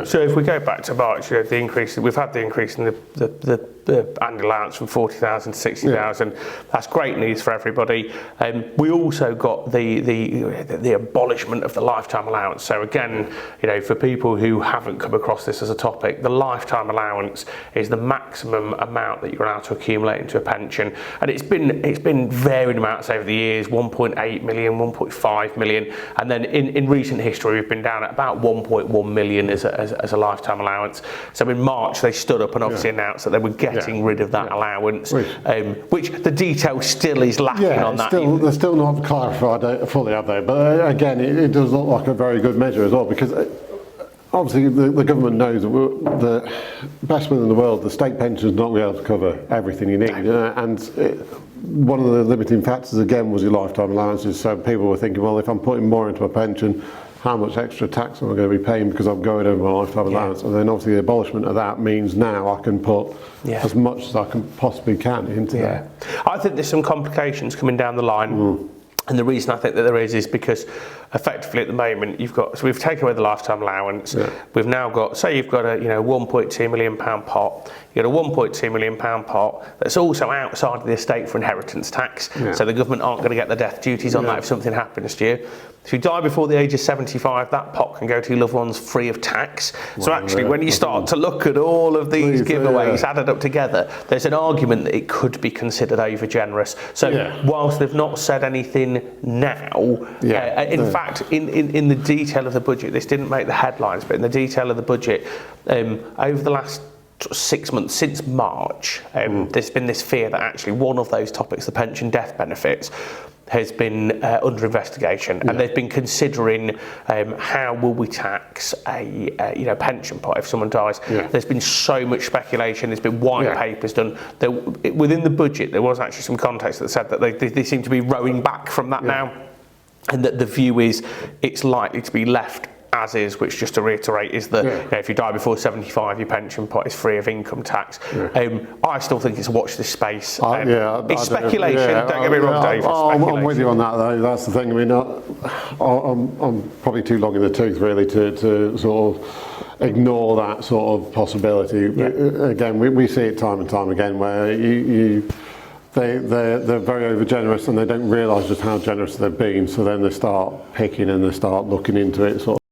So if we go back to March, you know, the increase, we've had the increase in the annual allowance from 40,000 to 60,000. That's great news for everybody. We also got the abolishment of the lifetime allowance. So again, you know, for people who haven't come across this as a topic, the lifetime allowance is the maximum amount that you're allowed to accumulate into a pension, and it's been varying amounts over the years: 1.8 million, 1.5 million, and then in recent history we've been down at about 1.1 million as a lifetime allowance. So in March they stood up and obviously announced that they were getting rid of that allowance, which the detail still is lacking on that. They're still not clarified fully, have they? But again, it does look like a very good measure as well, because obviously the government knows that the best one in the world, the state pension is not going to be able to cover everything you need, and one of the limiting factors again was your lifetime allowances. So people were thinking, well, if I'm putting more into a pension, how much extra tax am I going to be paying because I'm going over my lifetime allowance? And then obviously the abolishment of that means now I can put as much as I can possibly can into that. I think there's some complications coming down the line. And the reason I think that there is because effectively at the moment so we've taken away the lifetime allowance. We've now got, say you've got a 1.2 million pound pot. You've got a 1.2 million pound pot that's also outside of the estate for inheritance tax. So the government aren't going to get the death duties on that if something happens to you. If you die before the age of 75, that pot can go to your loved ones free of tax. So actually, when you start to look at all of these giveaways added up together, there's an argument that it could be considered over generous. So whilst they've not said anything now, in fact, in the detail of the budget, this didn't make the headlines, but in the detail of the budget, over the last 6 months since March, there's been this fear that actually one of those topics, the pension death benefits, has been under investigation, and they've been considering how will we tax a pension pot if someone dies. There's been so much speculation. There's been white papers done. Within the budget, there was actually some context that said that they seem to be rowing back from that now, and that the view is it's likely to be left as is, which, just to reiterate, is that if you die before 75, your pension pot is free of income tax. I still think it's a watch this space. It's speculation, don't get me wrong, Dave. I'm with you on that, though. That's the thing. I mean, I'm probably too long in the tooth, really, to sort of ignore that sort of possibility. Again, we see it time and time again where they're very over generous and they don't realise just how generous they've been, so then they start picking and they start looking into it sort of